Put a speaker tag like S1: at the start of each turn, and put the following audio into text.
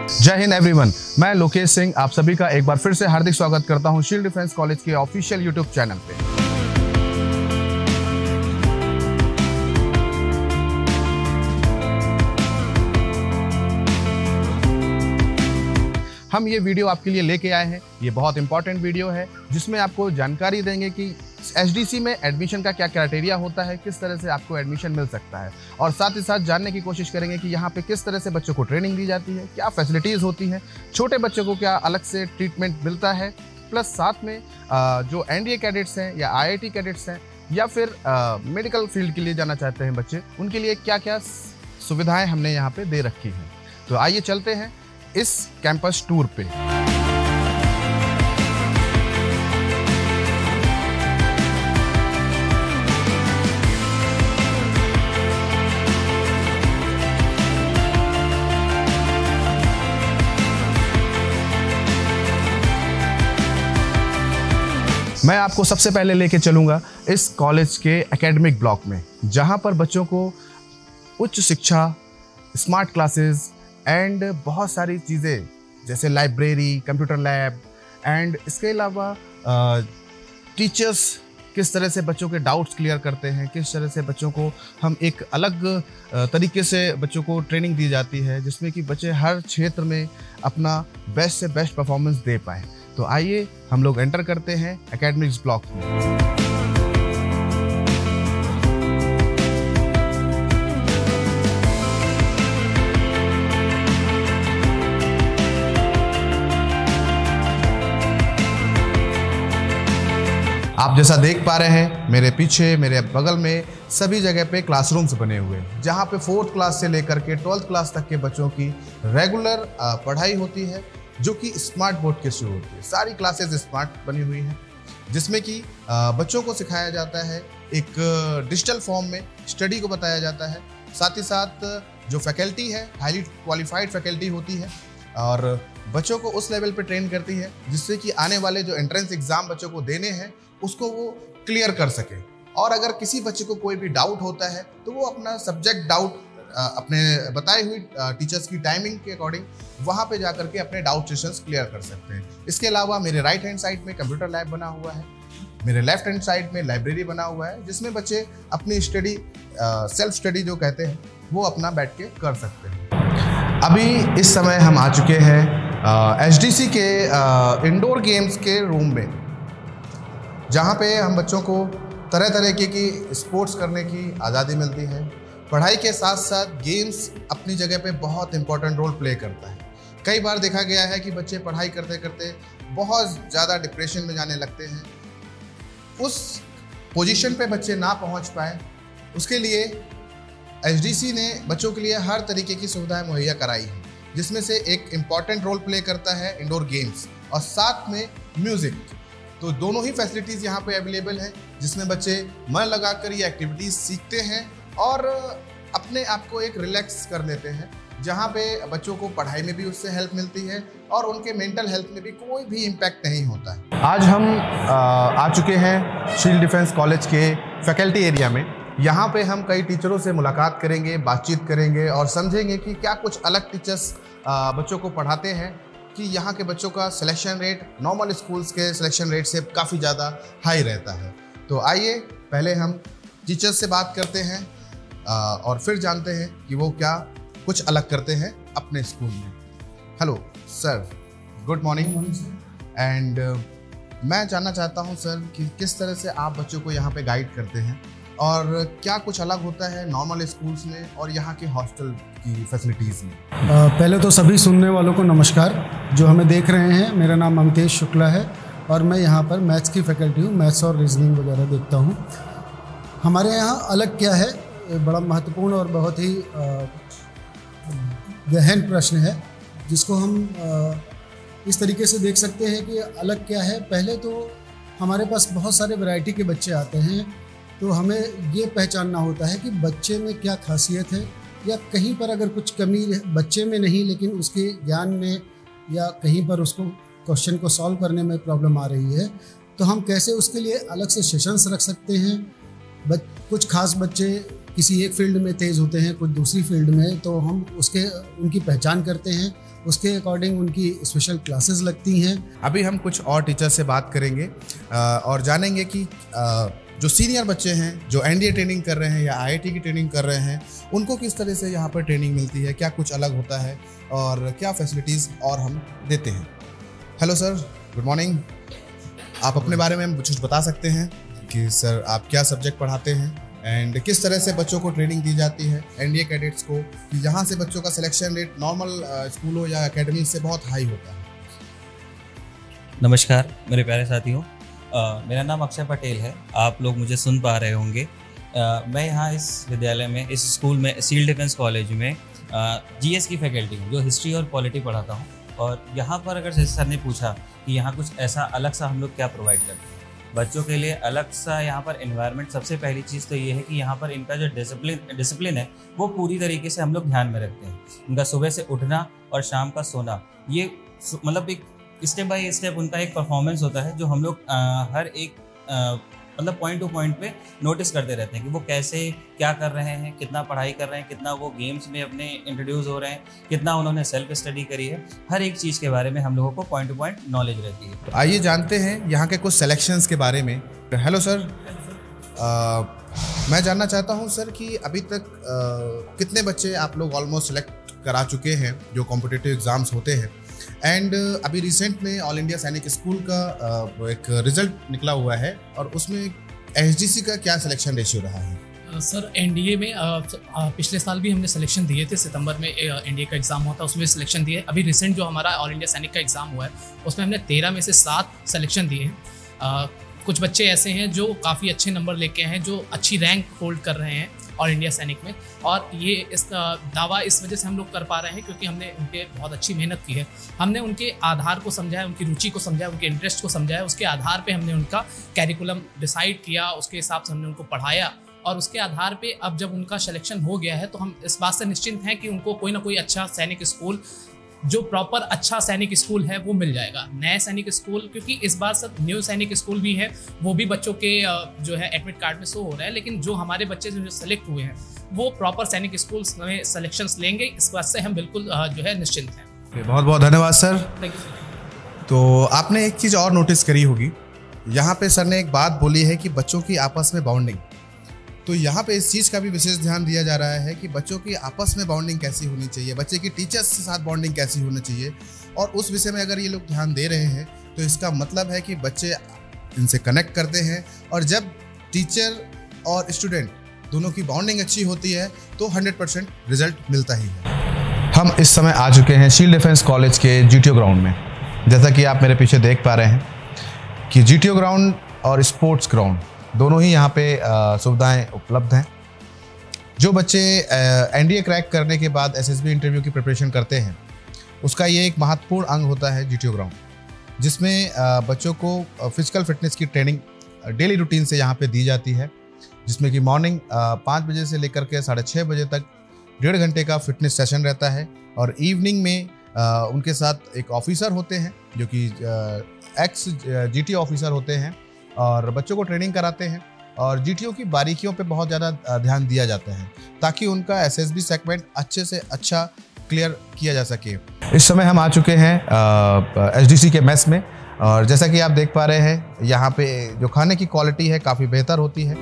S1: जय हिंद एवरीवन, मैं लोकेश सिंह आप सभी का एक बार फिर से हार्दिक स्वागत करता हूं शील्ड डिफेंस कॉलेज के ऑफिशियल यूट्यूब चैनल पे। हम ये वीडियो आपके लिए लेके आए हैं। ये बहुत इंपॉर्टेंट वीडियो है जिसमें आपको जानकारी देंगे कि एचडीसी में एडमिशन का क्या क्राइटेरिया होता है, किस तरह से आपको एडमिशन मिल सकता है, और साथ ही साथ जानने की कोशिश करेंगे कि यहाँ पे किस तरह से बच्चों को ट्रेनिंग दी जाती है, क्या फैसिलिटीज़ होती हैं, छोटे बच्चों को क्या अलग से ट्रीटमेंट मिलता है, प्लस साथ में जो एनडीए कैडेट्स हैं या आईआईटी कैडेट्स हैं या फिर मेडिकल फील्ड के लिए जाना चाहते हैं बच्चे, उनके लिए क्या क्या सुविधाएँ हमने यहाँ पर दे रखी हैं। तो आइए चलते हैं इस कैंपस टूर पे। मैं आपको सबसे पहले लेके चलूंगा इस कॉलेज के एकेडमिक ब्लॉक में, जहां पर बच्चों को उच्च शिक्षा, स्मार्ट क्लासेस एंड बहुत सारी चीज़ें जैसे लाइब्रेरी, कंप्यूटर लैब एंड इसके अलावा टीचर्स किस तरह से बच्चों के डाउट्स क्लियर करते हैं, किस तरह से बच्चों को हम एक अलग तरीके से बच्चों को ट्रेनिंग दी जाती है जिसमें कि बच्चे हर क्षेत्र में अपना बेस्ट से बेस्ट परफॉर्मेंस दे पाएँ। तो आइए हम लोग एंटर करते हैं एकेडमिक्स ब्लॉक में। आप जैसा देख पा रहे हैं मेरे पीछे, मेरे बगल में सभी जगह पे क्लासरूम्स बने हुए हैं जहाँ पे 4th क्लास से लेकर के 12th क्लास तक के बच्चों की रेगुलर पढ़ाई होती है, जो कि स्मार्ट बोर्ड के शुरू होती है। सारी क्लासेस स्मार्ट बनी हुई हैं जिसमें कि बच्चों को सिखाया जाता है, एक डिजिटल फॉर्म में स्टडी को बताया जाता है। साथ ही साथ जो फैकल्टी है हाईली क्वालिफाइड फैकल्टी होती है और बच्चों को उस लेवल पे ट्रेन करती है जिससे कि आने वाले जो एंट्रेंस एग्ज़ाम बच्चों को देने हैं उसको वो क्लियर कर सके। और अगर किसी बच्चे को कोई भी डाउट होता है तो वो अपना सब्जेक्ट डाउट अपने बताई हुई टीचर्स की टाइमिंग के अकॉर्डिंग वहाँ पे जा करके अपने डाउट सेशंस क्लियर कर सकते हैं। इसके अलावा मेरे राइट हैंड साइड में कंप्यूटर लैब बना हुआ है, मेरे लेफ्ट हैंड साइड में लाइब्रेरी बना हुआ है जिसमें बच्चे अपनी स्टडी सेल्फ स्टडी जो कहते हैं वो अपना बैठ के कर सकते हैं। अभी इस समय हम आ चुके हैं एचडीसी के इंडोर गेम्स के रूम में, जहाँ पे हम बच्चों को तरह तरह की स्पोर्ट्स करने की आज़ादी मिलती है। पढ़ाई के साथ साथ गेम्स अपनी जगह पे बहुत इंपॉर्टेंट रोल प्ले करता है। कई बार देखा गया है कि बच्चे पढ़ाई करते करते बहुत ज़्यादा डिप्रेशन में जाने लगते हैं। उस पोजीशन पे बच्चे ना पहुंच पाए, उसके लिए एचडीसी ने बच्चों के लिए हर तरीके की सुविधाएं मुहैया कराई हैं, जिसमें से एक इम्पॉर्टेंट रोल प्ले करता है इंडोर गेम्स और साथ में म्यूज़िक। तो दोनों ही फैसिलिटीज़ यहाँ पे अवेलेबल हैं जिसमें बच्चे मन लगाकर ये एक्टिविटीज़ सीखते हैं और अपने आप को एक रिलैक्स कर लेते हैं, जहाँ पे बच्चों को पढ़ाई में भी उससे हेल्प मिलती है और उनके मेंटल हेल्थ में भी कोई भी इम्पैक्ट नहीं होता है। आज हम आ चुके हैं शील्ड डिफेंस कॉलेज के फैकल्टी एरिया में। यहाँ पे हम कई टीचरों से मुलाकात करेंगे, बातचीत करेंगे और समझेंगे कि क्या कुछ अलग टीचर्स बच्चों को पढ़ाते हैं कि यहाँ के बच्चों का सिलेक्शन रेट नॉर्मल स्कूल्स के सिलेक्शन रेट से काफ़ी ज़्यादा हाई रहता है। तो आइए पहले हम टीचर्स से बात करते हैं और फिर जानते हैं कि वो क्या कुछ अलग करते हैं अपने स्कूल में। Hello sir, good morning and मैं जानना चाहता हूं सर कि किस तरह से आप बच्चों को यहाँ पे गाइड करते हैं और क्या कुछ अलग होता है नॉर्मल स्कूल्स में और यहाँ के हॉस्टल की फैसिलिटीज़ में।
S2: पहले तो सभी सुनने वालों को नमस्कार जो हमें देख रहे हैं। मेरा नाम अमितेश शुक्ला है और मैं यहाँ पर मैथ्स की फैकल्टी हूँ, मैथ्स और रीजनिंग वगैरह देखता हूँ। हमारे यहाँ अलग क्या है, बड़ा महत्वपूर्ण और बहुत ही गहन प्रश्न है जिसको हम इस तरीके से देख सकते हैं कि अलग क्या है। पहले तो हमारे पास बहुत सारे वैरायटी के बच्चे आते हैं, तो हमें ये पहचानना होता है कि बच्चे में क्या खासियत है या कहीं पर अगर कुछ कमी बच्चे में नहीं लेकिन उसके ज्ञान में या कहीं पर उसको क्वेश्चन को सॉल्व करने में प्रॉब्लम आ रही है, तो हम कैसे उसके लिए अलग से सेशंस रख सकते हैं। कुछ खास बच्चे किसी एक फील्ड में तेज़ होते हैं, कुछ दूसरी फील्ड में, तो हम उनकी पहचान करते हैं, उसके अकॉर्डिंग उनकी स्पेशल क्लासेस लगती हैं।
S1: अभी हम कुछ और टीचर से बात करेंगे और जानेंगे कि जो सीनियर बच्चे हैं जो एनडीए ट्रेनिंग कर रहे हैं या आईआईटी की ट्रेनिंग कर रहे हैं, उनको किस तरह से यहाँ पर ट्रेनिंग मिलती है, क्या कुछ अलग होता है और क्या फैसिलिटीज़ और हम देते हैं। Hello sir, good morning. आप अपने बारे में कुछ बता सकते हैं कि सर आप क्या सब्जेक्ट पढ़ाते हैं एंड किस तरह से बच्चों को ट्रेनिंग दी जाती है एनडीए कैडेट्स को, कि यहाँ से बच्चों का सिलेक्शन रेट नॉर्मल स्कूलों या अकेडमी से बहुत हाई होता है।
S3: नमस्कार मेरे प्यारे साथियों, मेरा नाम अक्षय पटेल है। आप लोग मुझे सुन पा रहे होंगे। मैं यहाँ इस विद्यालय में, इस स्कूल में, सिविल डिफेंस कॉलेज में जीएस की फैकल्टी हूँ, जो हिस्ट्री और पॉलिटी पढ़ाता हूँ। और यहाँ पर अगर जैसे सर ने पूछा कि यहाँ कुछ ऐसा अलग सा हम लोग क्या प्रोवाइड करते हैं बच्चों के लिए, अलग सा यहाँ पर एनवायरनमेंट, सबसे पहली चीज़ तो ये है कि यहाँ पर इनका जो डिसिप्लिन है वो पूरी तरीके से हम लोग ध्यान में रखते हैं। उनका सुबह से उठना और शाम का सोना, ये मतलब एक स्टेप बाय स्टेप उनका एक परफॉर्मेंस होता है जो हम लोग हर एक मतलब पॉइंट टू पॉइंट पे नोटिस करते रहते हैं कि वो कैसे क्या कर रहे हैं, कितना पढ़ाई कर रहे हैं, कितना वो गेम्स में अपने इंट्रोड्यूस हो रहे हैं, कितना उन्होंने सेल्फ स्टडी करी है। हर एक चीज़ के बारे में हम लोगों को पॉइंट टू पॉइंट नॉलेज रहती है।
S1: तो आइए जानते हैं यहाँ के कुछ सिलेक्शंस के बारे में। हेलो सर, मैं जानना चाहता हूँ सर कि अभी तक कितने बच्चे आप लोग ऑलमोस्ट सेलेक्ट करा चुके हैं जो कॉम्पिटिटिव एग्ज़ाम्स होते हैं, एंड अभी रिसेंट में ऑल इंडिया सैनिक स्कूल का एक रिजल्ट निकला हुआ है और उसमें एचडीसी का क्या सिलेक्शन रेशियो रहा है?
S4: सर एनडीए में पिछले साल भी हमने सिलेक्शन दिए थे। सितंबर में एनडीए का एग्ज़ाम हुआ था, उसमें सिलेक्शन दिए। अभी रिसेंट जो हमारा ऑल इंडिया सैनिक का एग्ज़ाम हुआ है उसमें हमने 13 में से 7 सिलेक्शन दिए हैं। कुछ बच्चे ऐसे हैं जो काफ़ी अच्छे नंबर लेके हैं, जो अच्छी रैंक होल्ड कर रहे हैं ऑल इंडिया सैनिक में। और ये इस दावा इस वजह से हम लोग कर पा रहे हैं क्योंकि हमने उनके बहुत अच्छी मेहनत की है। हमने उनके आधार को समझा है, उनकी रुचि को समझा है, उनके इंटरेस्ट को समझा है। उसके आधार पे हमने उनका कैरिकुलम डिसाइड किया, उसके हिसाब से हमने उनको पढ़ाया और उसके आधार पे अब जब उनका सिलेक्शन हो गया है तो हम इस बात से निश्चिंत हैं कि उनको कोई ना कोई अच्छा सैनिक स्कूल, जो प्रॉपर अच्छा सैनिक स्कूल है, वो मिल जाएगा। नए सैनिक स्कूल, क्योंकि इस बार सब न्यू सैनिक स्कूल भी है, वो भी बच्चों के जो है एडमिट कार्ड में शो हो रहा है। लेकिन जो हमारे बच्चे जो सेलेक्ट हुए हैं वो प्रॉपर सैनिक स्कूल्स में सिलेक्शंस लेंगे, इस बात से हम बिल्कुल जो है निश्चिंत हैं।
S1: बहुत बहुत धन्यवाद सर।
S4: Thank you sir.
S1: तो आपने एक चीज़ और नोटिस करी होगी, यहाँ पे सर ने एक बात बोली है कि बच्चों की आपस में बॉन्डिंग, तो यहाँ पे इस चीज़ का भी विशेष ध्यान दिया जा रहा है कि बच्चों की आपस में बॉन्डिंग कैसी होनी चाहिए, बच्चे की टीचर्स के साथ बॉन्डिंग कैसी होनी चाहिए। और उस विषय में अगर ये लोग ध्यान दे रहे हैं तो इसका मतलब है कि बच्चे इनसे कनेक्ट करते हैं और जब टीचर और स्टूडेंट दोनों की बॉन्डिंग अच्छी होती है तो 100% रिजल्ट मिलता ही है। हम इस समय आ चुके हैं सिविल डिफेंस कॉलेज के जीटीओ ग्राउंड में। जैसा कि आप मेरे पीछे देख पा रहे हैं कि जीटीओ ग्राउंड और स्पोर्ट्स ग्राउंड दोनों ही यहाँ पे सुविधाएं उपलब्ध हैं। जो बच्चे एनडीए क्रैक करने के बाद एसएसबी इंटरव्यू की प्रिपरेशन करते हैं, उसका ये एक महत्वपूर्ण अंग होता है जीटीओ ग्राउंड, जिसमें बच्चों को फिजिकल फिटनेस की ट्रेनिंग डेली रूटीन से यहाँ पे दी जाती है, जिसमें कि मॉर्निंग 5 बजे से लेकर के 6:30 बजे तक 1.5 घंटे का फिटनेस सेशन रहता है। और इवनिंग में उनके साथ एक ऑफिसर होते हैं जो कि एक्स जीटीओ ऑफिसर होते हैं और बच्चों को ट्रेनिंग कराते हैं और जीटीओ की बारीकियों पे बहुत ज़्यादा ध्यान दिया जाता है ताकि उनका एसएसबी सेगमेंट अच्छे से अच्छा क्लियर किया जा सके। इस समय हम आ चुके हैं एचडीसी के मेस में और जैसा कि आप देख पा रहे हैं यहाँ पे जो खाने की क्वालिटी है काफ़ी बेहतर होती है।